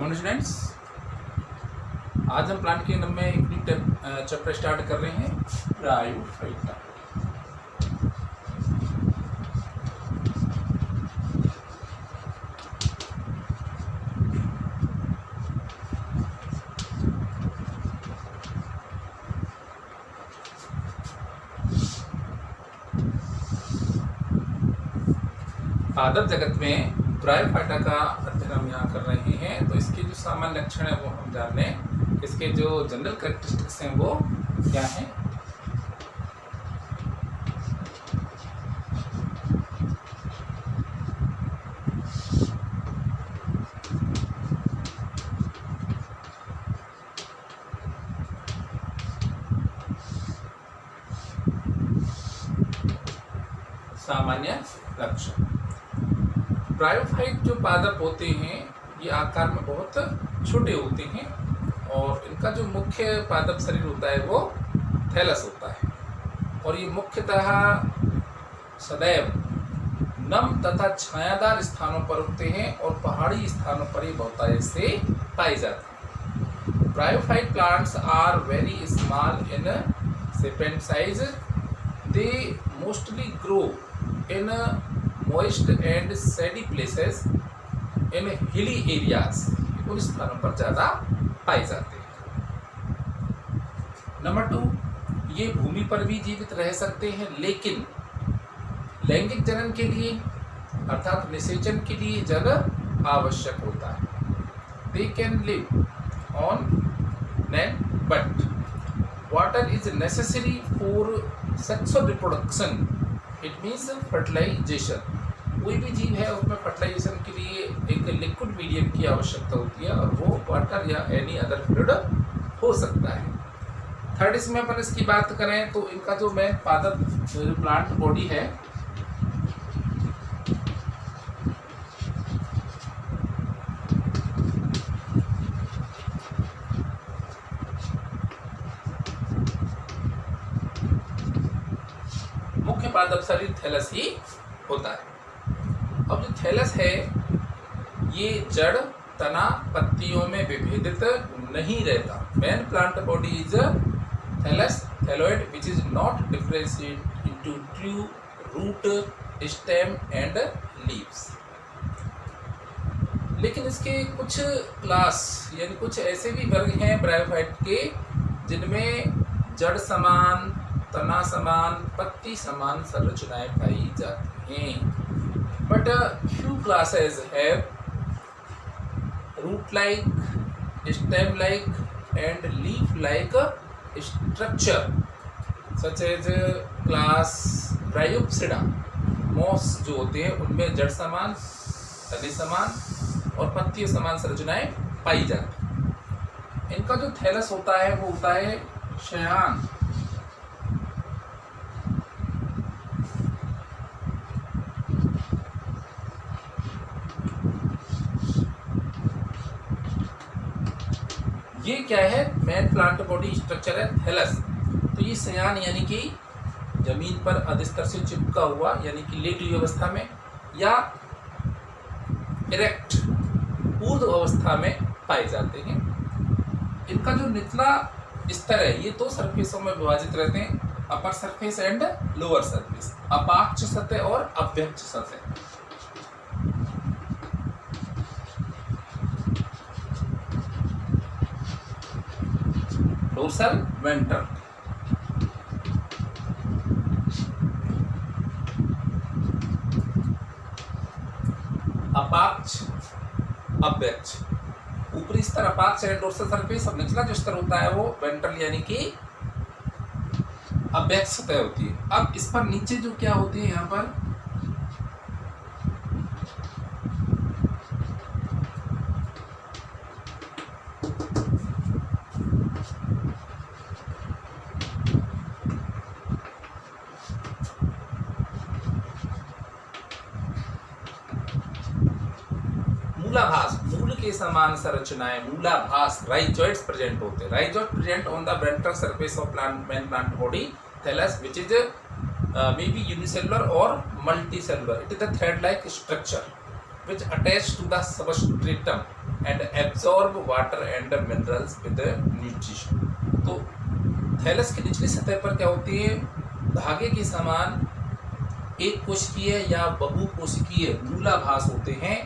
Morning students, आज हम plant kingdom में एक न्यू चैप्टर स्टार्ट कर रहे हैं ब्रायोफाइटा। पादप जगत में ब्रायोफाइटा का अध्ययन हम यहाँ कर रहे हैं। तो इसके जो सामान्य लक्षण है वो हम जान लें, इसके जो जनरल कैरेक्टरिस्टिक्स हैं वो क्या हैं। सामान्य लक्षण, ब्रायोफाइट जो पादप होते हैं ये आकार में बहुत छोटे होते हैं और इनका जो मुख्य पादप शरीर होता है वो थैलस होता है और ये मुख्यतः सदैव नम तथा छायादार स्थानों पर उगते हैं और पहाड़ी स्थानों पर ये बहुतायत से पाए जाते हैं। Bryophyte plants are very small in सेपेंट size. They mostly grow in moist and sandy places in hilly areas, उन स्थानों पर ज़्यादा पाए जाते हैं। नंबर 2, ये भूमि पर भी जीवित रह सकते हैं, लेकिन लैंगिक जनन के लिए अर्थात निषेचन के लिए जल आवश्यक होता है। They can live on land, but water is necessary for sexual reproduction. It means fertilization. कोई भी जीव है उसमें फर्टिलाइजेशन के लिए एक लिक्विड मीडियम की आवश्यकता होती है और वो वाटर या एनी अदर फ्लूइड हो सकता है। थर्ड, इसमें अपन इसकी बात करें तो इनका जो मेन पादप प्लांट बॉडी है मुख्य पादप शरीर थैलस ही होता है। अब जो थैलस है ये जड़, तना, पत्तियों में विभेदित नहीं रहता। Main plant body is thallus thalloid which is not differentiated into true, root, stem and leaves. लेकिन इसके कुछ क्लास यानी कुछ ऐसे भी वर्ग हैं ब्रायोफाइट के जिनमें जड़ समान, तना समान, पत्ती समान संरचनाएं पाई जाती हैं। But few classes have root-like, stem-like, and leaf-like structure, such as class Bryopsida. Moss जो होते हैं उनमें जड़ समान, तने समान और पत्ती समान संरचनाएं पाई जाती हैं। इनका जो थैलस होता है वो होता है शयान। ये क्या है, मेन प्लांट बॉडी स्ट्रक्चर है थैलस। तो ये शयान यानी कि जमीन पर अधस्तर से चिपका हुआ यानी कि लेटी हुई अवस्था में या इरेक्ट ऊर्ध्व अवस्था में पाए जाते हैं। इनका जो निचला स्तर है ये दो सरफेसों में विभाजित रहते हैं, upper surface and lower surface, अपाक्ष सतह और अभ्यक्ष सतह। डोर्सल वेंट्रल, अपाक्ष, अभ्यक्ष। ऊपरी स्तर अपाक्ष है डोर्सल सरफेस और निचला जो स्तर होता है वो वेंट्रल यानी कि अभ्यक्ष सतह होती है। अब इस पर नीचे जो क्या होती है यहाँ पर मूलाभास, मूल के समान संरचनाएं, मूलाभास राइजोइड्स प्रेजेंट होते हैं। Rhizoid present on the ventral surface of main plant body thallus which is may be unicellular or multicellular. It is a thread-like structure which attached to the substratum and absorb water and minerals with nutrition. तो thallus की निचली सतह पर क्या होती है, धागे के समान एक कोशिकीय या बहुकोशिकीय मूलाभास होते हैं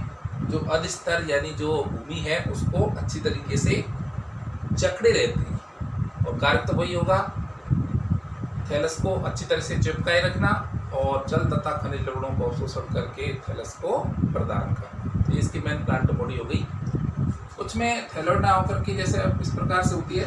जो अधिस्तर यानी जो भूमि है उसको अच्छी तरीके से जकड़े रहते हैं, और कार्य तो वही होगा थैलस को अच्छी तरह से चिपकाए रखना और जल तथा खनिज लवणों को अवशोषण करके थैलस को प्रदान करना। तो इसकी मेन प्लांट बॉडी हो गई। कुछ में थैलोइडा होकर के जैसे अब इस प्रकार से होती है,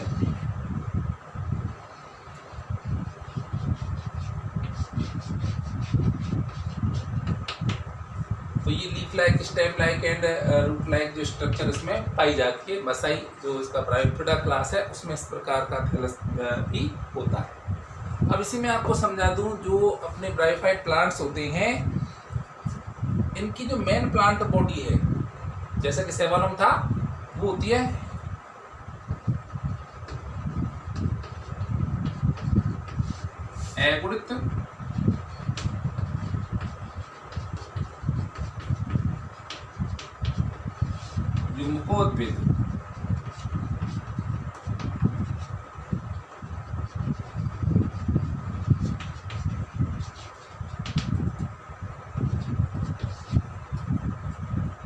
तो ये leaf like, stem like and root like जो स्ट्रक्चर इसमें पाई जाती है। मसाई जो इसका ब्रायोफिटा क्लास है उसमें इस प्रकार का थैलस भी होता है। अब इसी में आपको समझा दूं, जो अपने ब्रायोफाइट प्लांट्स होते हैं इनकी जो मेन प्लांट बॉडी है, जैसा कि सेवानम था, वो होती है एगुड़ित, युग्मकोद्भिद,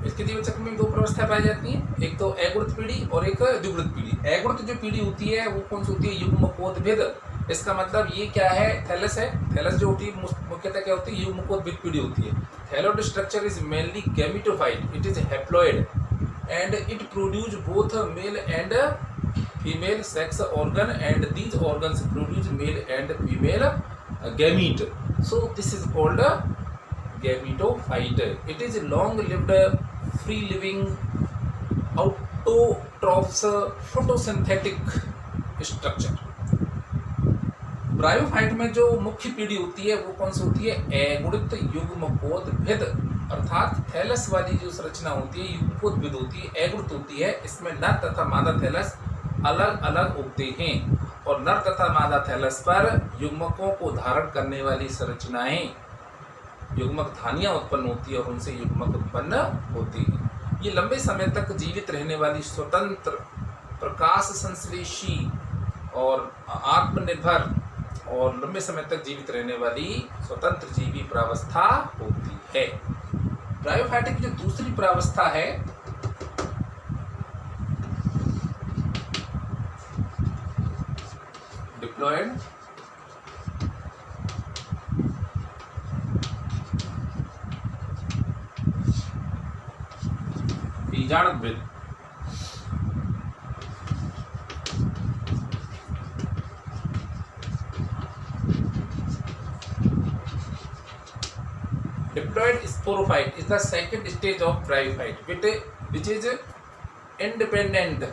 इसके जीवचक्र में दो प्रवस्था पाई जाती हैं, एक तो एगुड़ित पीढ़ी और एक द्विगुड़ित पीढ़ी। एगुड़ित जो पीढ़ी होती है वो कौन सी होती है, युग्मकोद्भिद। इसका मतलब ये क्या है, थैलस है, थैलस जो होती है मुख्यतः क्या होती है, युग्मकोद्भिद पीढ़ी होती है। Thalloid structure is mainly gametophyte, it is haploid and it produce both male and female sex organ and these organs produce male and female gamete. So this is called a gametophyte. It is long lived free living autotrophs photosynthetic structure. Bryophyte में जो मुख्य पीढ़ी होती है वो कौन सी होती है, एगुड़ित युग्मकोद्भिद, अर्थात थैलस वाली जो संरचना होती है युग्मकोद्भिद होती है, एगुड़ित होती है। इसमें नर तथा मादा थैलस अलग अलग उगते हैं और नर तथा मादा थैलस पर युग्मकों को धारण करने वाली संरचनाएं युग्मक धानियां उत्पन्न होती है और उनसे युग्मक उत्पन्न होती है। ये लंबे समय तक जीवित रहने वाली स्वतंत्र, प्रकाश संश्लेषी और आत्मनिर्भर और लंबे समय तक जीवित रहने वाली स्वतंत्र जीवी प्रावस्था होती है। ब्रायोफाइट की जो दूसरी प्रावस्था है diploid, बीजाणुद्भिद, Diploid sporophyte is the second stage of bryophyte, which is independent,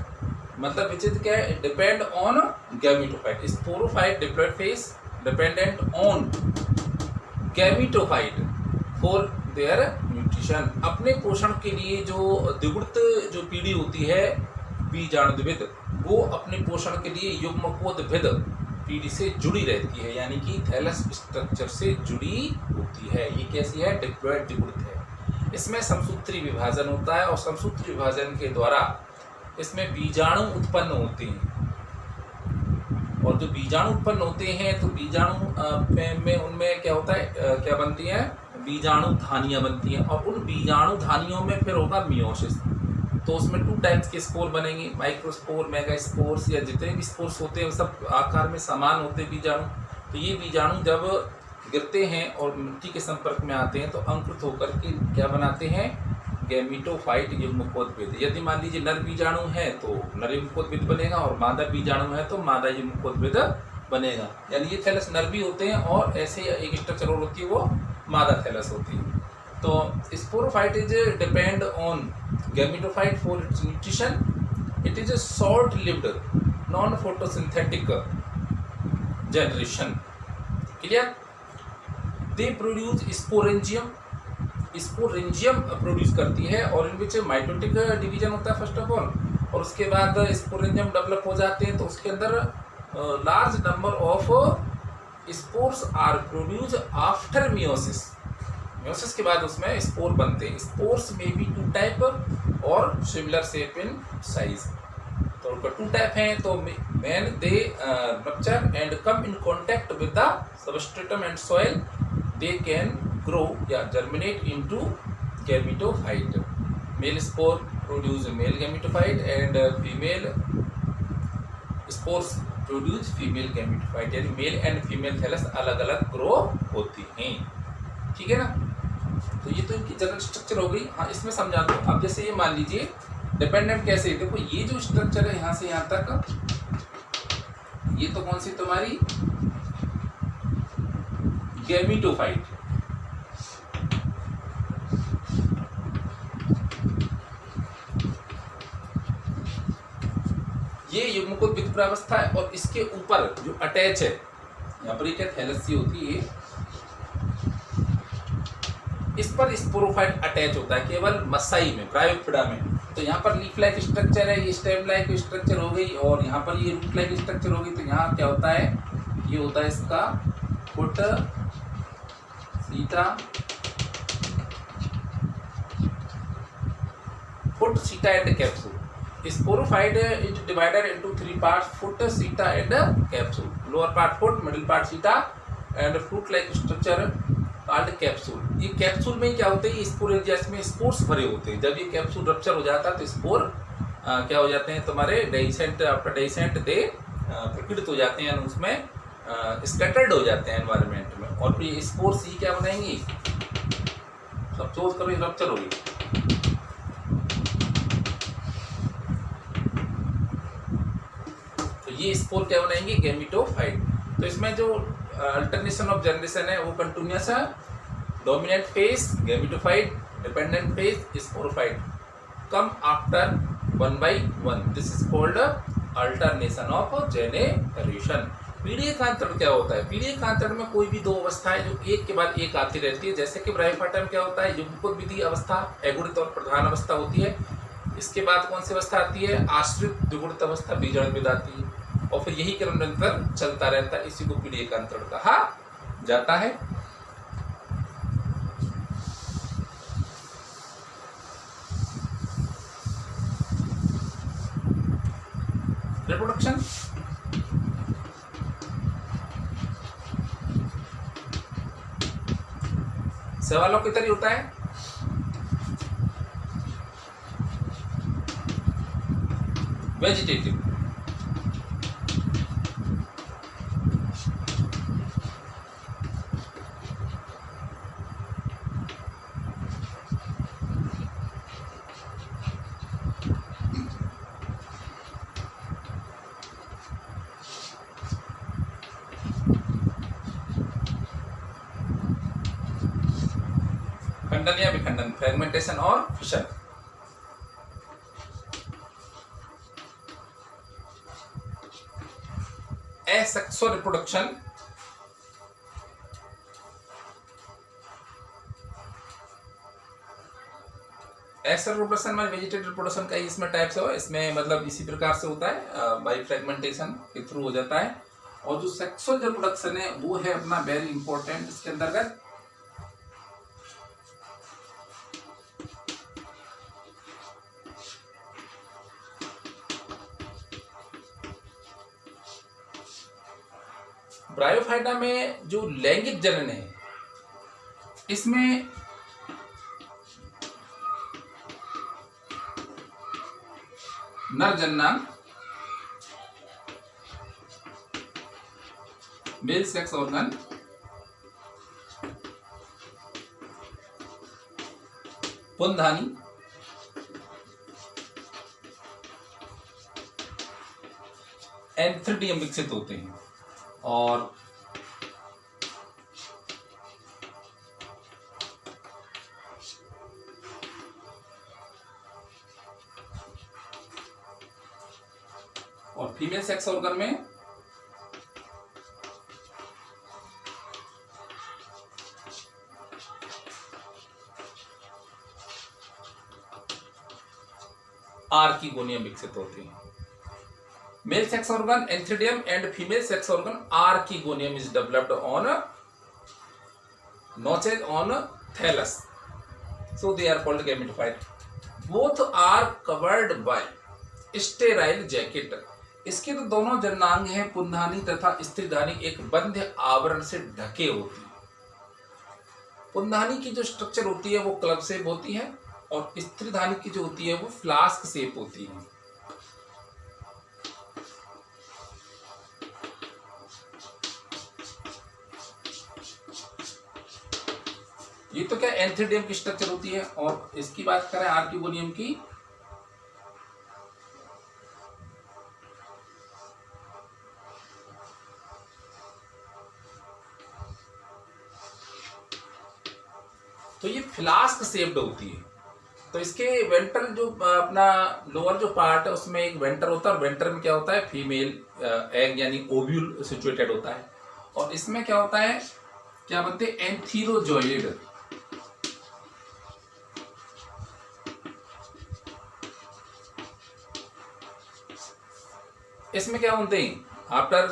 मतलब which is क्या है, depend on gametophyte. Sporophyte diploid phase dependent on gametophyte for their nutrition. अपने पोषण के लिए जो द्विगुणित जो पीढ़ी होती है बीजाणुद्भिद, वो अपने पोषण के लिए युग्मकोद्भिद पीढ़ी से जुड़ी रहती है, यानी कि थैलस स्ट्रक्चर से जुड़ी होती है। ये कैसी है, डिप्लॉयड द्विगुणित है। इसमें समसूत्री विभाजन होता है और समसूत्री विभाजन के द्वारा इसमें बीजाणु उत्पन्न होते हैं, और जो बीजाणु उत्पन्न होते हैं तो बीजाणु में उनमें क्या होता है, क्या बनती है, बीजाणु धानियां बनती हैं, और उन बीजाणु धानियों में फिर होगा मियोसिस। तो उसमें 2 टाइप्स के स्पोर बनेंगे, माइक्रोस्पोर, मेगा स्पोर्स, या जितने भी स्पोर्स होते हैं वो सब आकार में समान होते हैं बीजाणु। तो ये बीजाणु जब गिरते हैं और मिट्टी के संपर्क में आते हैं तो अंकुरित होकर के क्या बनाते हैं, गैमेटोफाइट युग्मकोद्भिद। यदि मान लीजिए नर बीजाणु है तो नर युग्मकोद्भिद बनेगा और मादा बीजाणु है तो मादा युग्मकोद्भिद बनेगा। यानी ये थैलस नर भी होते हैं और ऐसे एक स्ट्रक्चर और होती है वो मादा थैलस होती है। तो sporophyte is depend on gametophyte for its nutrition. It is a short lived non photosynthetic generation. Clear? They produce sporangium, sporangium produce करती है और इन विच माइटोटिक डिवीजन होता है फर्स्ट ऑफ ऑल, और उसके बाद स्पोरेंजियम डेवलप हो जाते हैं तो उसके अंदर large number of spores are produce after meiosis. Meiosis के बाद उसमें स्पोर बनते हैं। स्पोर्स में भी 2 टाइप, और सिमिलर शेप इन साइज। तो उनका 2 टाइप हैं। तो when they rupture and come in contact with the substratum and soil, they can grow या germinate into gametophyte. Male spore produce male gametophyte and female spores produce female gametophyte, यानी male and female thallus अलग अलग grow होती हैं। ठीक है ना। तो ये तो इनकी जनरल स्ट्रक्चर हो गई। हाँ, इसमें समझा दो। अब जैसे ये मान लीजिए डिपेंडेंट कैसे, देखो ये जो स्ट्रक्चर है यहाँ से यहाँ तक, ये तो कौन सी तुम्हारी गैमेटोफाइट। ये युग्मकोद्भिद प्रावस्था है और इसके ऊपर जो अटैच है, यहाँ पर क्या थैलसी होती है, इस पर स्पोरोफाइट अटैच होता है केवल मसाई में, ब्रायोफिडा में। तो यहाँ पर लीफ लाइक स्ट्रक्चर है, ये स्टेम लाइक स्ट्रक्चर हो गई, और यहाँ पर ये रूट लाइक स्ट्रक्चर हो गई। तो यहाँ क्या होता है, ये होता है इसका foot seta and capsule. Sporophyte is divided into 3 parts, foot, seta and capsule. Lower part foot, middle part seta and fruit like structure called capsule. ये कैप्सूल में क्या होता है, ये स्पोर एरियाज में स्पोर्स भरे होते हैं। जब ये कैप्सूल रप्चर हो जाता है तो स्पोर क्या हो जाते हैं तुम्हारे डेसेंट, आफ्टर डेसेंट दे प्रकटित हो जाते हैं, उसमें स्कैटर्ड हो जाते हैं एनवायरनमेंट में। और फिर ये स्पोर्स ही क्या बनाएंगी, सब सोच करो रप्चर होगी। तो ये स्पोर क्या बनाएंगे, गैमेटोफाइट। तो इसमें जो अल्टरनेशन ऑफ जनरेशन है वो कंटिन्यूअस है। Dominant phase gametophyte, dependent phase sporophyte, come after 1 by 1। This is called alternation of generation. पीढ़ीकांतरण क्या होता है, पीढ़ीकांतरण में कोई भी दो अवस्थाएं जो एक के बाद एक आती रहती है। जैसे कि ब्रायोफाइटा में क्या होता है, युग्मकोद्भिदी अवस्था एगुणित और प्रधान अवस्था होती है। इसके बाद कौन सी अवस्था आती है, आश्रित द्विगुणित अवस्था बीजाणुविद आती है, और फिर यही क्रम निरंतर चलता रहता है। इसी को पीढ़ीकांतरण कहा जाता है। रिप्रोडक्शन, सवालों की तरह होता है। वेजिटेटिव, खंडन या विखंडन, फ्रेगमेंटेशन और fission. Asexual reproduction, asexual reproduction में वेजिटेटिव रिप्रोडक्शन का इसमें टाइप्स है। इसमें मतलब इसी प्रकार से होता है, बाई फ्रेगमेंटेशन के थ्रू हो जाता है। और जो सेक्सुअल रिप्रोडक्शन है वो है अपना वेरी इंपॉर्टेंट। इसके अंतर्गत ब्रायोफाइटा में जो लैंगिक जनन है, इसमें नर जननांग, मेल सेक्स ऑर्गन, पुंधानी, एंथ्रिडियम विकसित होते हैं। और फीमेल सेक्स ऑर्गन में आर्किगोनियम विकसित होते हैं। Male sex organ Antheridium and female sex organ Archegonium is developed on notches on thallus, so they are called gametophyte. Both are covered by sterile jacket. इसके तो दोनों जननांग हैं, पुंधानी तथा स्त्रीधानी, एक बंध आवरण से ढके होती है। पुंधानी की जो स्ट्रक्चर होती है वो क्लब शेप होती है और स्त्रीधानी की जो होती है वो फ्लास्क शेप होती है। ये तो क्या एंथीडियम की स्ट्रक्चर होती है। और इसकी बात करें आर्किगोनियम की, तो ये फ्लास्क शेप्ड होती है। तो इसके वेंट्रल जो अपना लोअर जो पार्ट है उसमें एक वेंटर होता है और वेंटर में क्या होता है, फीमेल एग यानी ओव्यूल सिचुएटेड होता है। और इसमें क्या होता है, क्या बनते हैं, एंथीरोजोइड। इसमें क्या बनते हैं आफ्टर,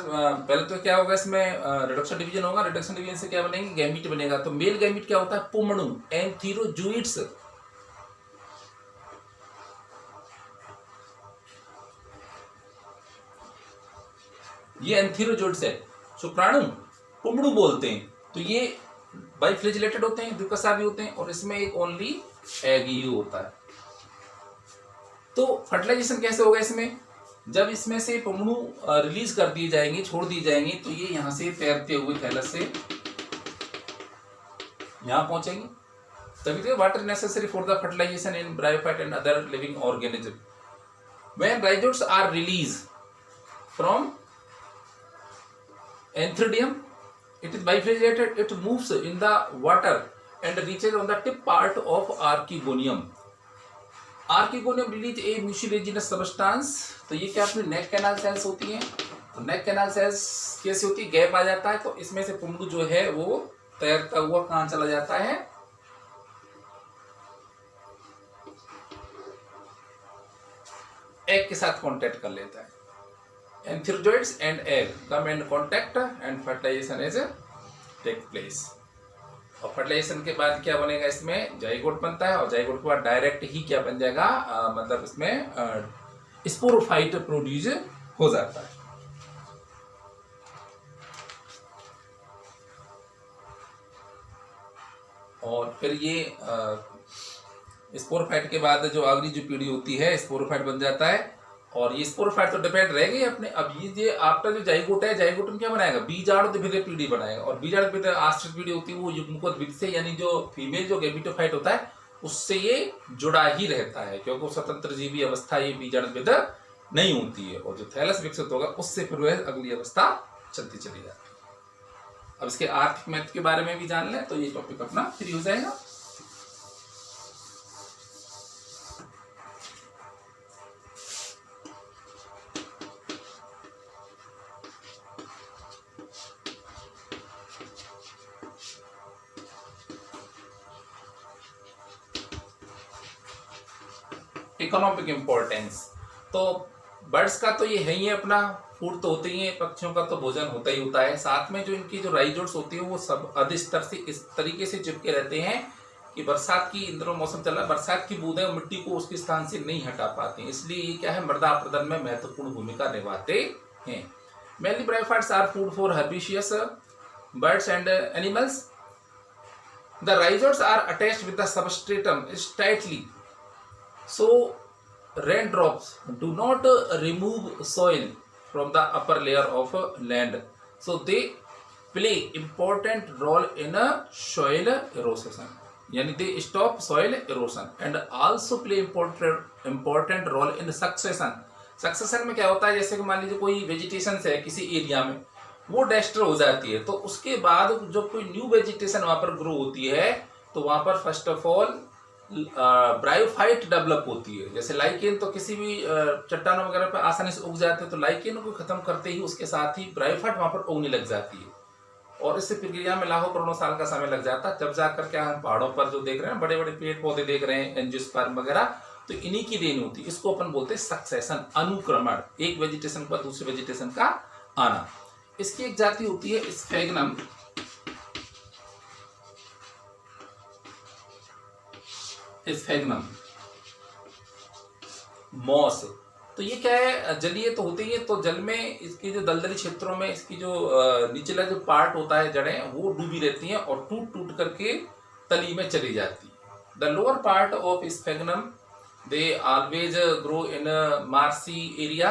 पहले तो क्या होगा, इसमें रिडक्शन डिवीजन होगा। रिडक्शन डिवीजन से क्या बनेंगे, गैमीट बनेगा। तो मेल गैमीट क्या होता है, पुमणु, एंथीरोजोइड्स। ये एंथीरोजोइड्स है। शुक्राणु पुमणु बोलते हैं। तो ये बाइफ्लेजिलेटेड होते हैं, द्विकशा भी होते हैं और इसमें एक ओनली एग ही होता है। तो फर्टिलाइजेशन कैसे होगा इसमें, जब इसमें से पुमणु रिलीज कर दिए जाएंगे, छोड़ दी जाएंगी, तो ये यहां से तैरते हुए थैलस से यहां पहुंचेंगे। तभी तो water necessary for the fertilization in bryophyte and other living organism. When rhizoids are release from antheridium, it is bifurcated, it moves in the water and reaches on the tip part of archegonium. Archegonium release a mucilaginous substance। तो ये क्या अपनी नेक canal sales होती हैं। तो नेक canal sales कैसे होती है, गैप आ जाता है तो इसमें से पुमणु जो है वो तैरता हुआ कहाँ चला जाता है, एग के साथ कांटेक्ट कर लेता है। Entherozoids and egg come in contact and fertilization is take place। और फर्टिलाइजेशन के बाद क्या बनेगा, इसमें जाइगोट बनता है और जाइगोट के बाद डायरेक्ट ही क्या बन जाएगा, मतलब इसमें स्पोरोफाइट प्रोड्यूस हो जाता है। और फिर ये स्पोरोफाइट के बाद जो अगली जो पीढ़ी होती है स्पोरोफाइट बन जाता है। और ये स्पोरोफाइट तो डिपेंड रहेगी अपने। अब ये आफ्टर जो जाइगोट है, जाइगोट में क्या बनाएगा, बीजाणुद्वितीय पीढ़ी बनाएगा। और बीजाणुद्वितीय आश्रित पीढ़ी होती है वो युग्मकोद्वितीय से, यानी जो फीमेल जो गैमेटोफाइट होता है उससे ये जुड़ा ही रहता है, क्योंकि वो स्वतंत्र जीवी अवस्था ये बीजाणुद्वितीय नहीं होती है। और जो थैलस विकसित होगा उससे फिर वह अगली अवस्था चलती चली जाती है। अब इसके आर्थिक महत्व के बारे में भी जान लें तो ये टॉपिक अपना फ्री हो जाएगा। इकोनॉमिक इम्पोर्टेंस, तो बर्ड्स का तो ये है ही है, अपना फूड तो होते ही है, पक्षियों का तो भोजन होता ही होता है। साथ में जो इनकी जो राइजोट्स होती है वो सब अधिस्तर से इस तरीके से चिपके रहते हैं कि बरसात की, इंद्र मौसम चल रहा है, बरसात की बूंदें मिट्टी को उसके स्थान से नहीं हटा पाती, इसलिए ये क्या है, मृदा अपरदन में महत्वपूर्ण भूमिका निभाते हैं। Mainly bryophytes are food for herbaceous birds and animals. The rhizoids are attached with the substratum tightly, so raindrops do not remove soil from the upper layer of land, so they play important role in a soil erosion, yani they stop soil erosion and also play important role in succession। Succession में क्या होता है, जैसे कि मान लीजिए कोई vegetation है किसी एरिया में, वो डेस्ट्रॉय हो जाती है, तो उसके बाद जब कोई न्यू वेजिटेशन वहां पर ग्रो होती है तो वहां पर first of all bryophyte develop होती है। जैसे लाइकेन तो किसी भी चट्टानों वगैरह पर आसानी से उग जाते हैं, तो लाइकेन को खत्म करते ही उसके साथ ही ब्रायोफाइट वहां पर उगने लग जाती है। और इस प्रक्रिया में लाखों करोड़ों साल का समय लग जाता है, तब जाकर क्या हम पहाड़ों पर जो देख रहे हैं बड़े बड़े पेड़ पौधे देख रहे हैं, एंजियोस्पर्म वगैरह, तो इन्हीं की देन होती है। इसको अपन बोलते हैं सक्सेशन, अनुक्रमण, एक वेजिटेशन पर दूसरे वेजिटेशन का आना। इसकी एक जाति होती है स्फेग्नम, स्फेग्नम। मॉस। तो ये क्या है, जलीय तो होते ही है, तो जल में इसके जो दलदली क्षेत्रों में इसकी जो निचला जो पार्ट होता है, जड़ें वो डूबी रहती हैं और टूट टूट करके तली में चली जाती है। The lower part of sphagnum they always grow in marshy area,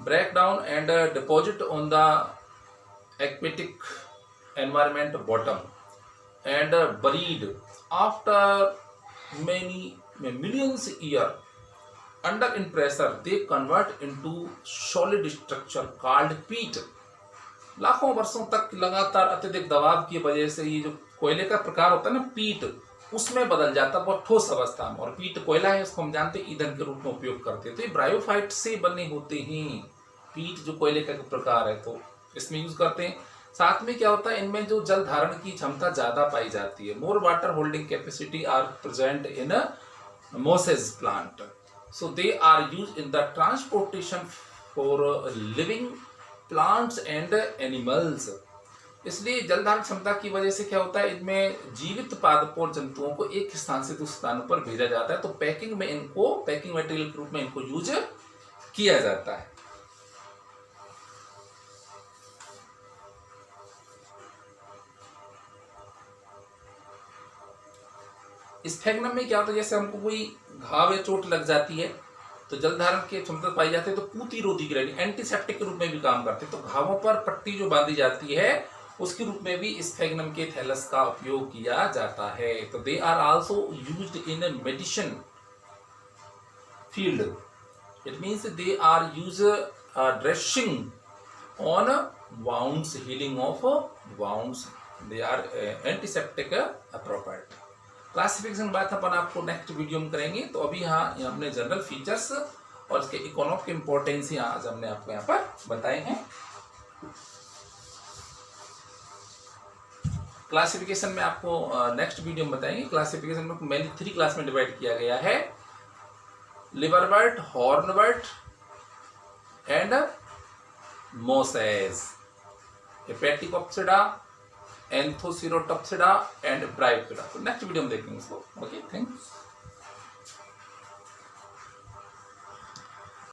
break down and deposit on the aquatic environment bottom and buried after many millions year under in pressure they convert into solid structure called peat। लाखों वर्षों तक लगातार अत्यधिक दबाव की वजह से ये जो कोयले का प्रकार होता है ना पीट, उसमें बदल जाता है बहुत ठोस अवस्था में। और पीट कोयला है, इसको हम जानते हैं ईंधन के रूप में उपयोग करते हैं। तो ये ब्रायोफाइट से बने होते हैं पीट, जो कोयले का प्रकार है, तो इसमें यूज करते हैं। साथ में क्या होता है, इनमें जो जल धारण की क्षमता ज्यादा पाई जाती है, more water holding capacity are present in mosses plant, so they are use in the transportation for living plants and animals. इसलिए जल धारण क्षमता की वजह से क्या होता है, इनमें जीवित पादपों और जंतुओं को एक स्थान से दूसरे स्थानों पर भेजा जाता है, तो पैकिंग में इनको पैकिंग मटेरियल के रूप में इनको यूज किया जाता है। स्फेग्नम में क्या होता है, जैसे हमको कोई घाव या चोट लग जाती है तो जल धारण की क्षमता पाई जाती है, तो पूतिरोधी ग्रैनी एंटीसेप्टिक के रूप में भी काम करते हैं। तो घावों पर पट्टी जो बांधी जाती है उसके रूप में भी स्फेग्नम के थैलस का उपयोग किया जाता है। तो they are also used in medicine field, it means they are use dressing on wounds, healing of wounds, they are antiseptic property. Classification बात अपन आपको नेक्स्ट वीडियो में करेंगे। तो अभी यहाँ हमने जनरल फीचर्स और इसके इकोनॉमिक के इम्पोर्टेंस आज हमने आपको यहाँ पर बताए हैं। क्लासिफिकेशन में आपको नेक्स्ट वीडियो में बताएंगे। क्लासिफिकेशन में मेनली 3 क्लास में डिवाइड किया गया है, liverwort, hornwort and mosses, Hepaticopsida, Anthocerotopsida and Bryopsida. तो नेक्स्ट वीडियो में देखेंगे इसको। Okay, thanks.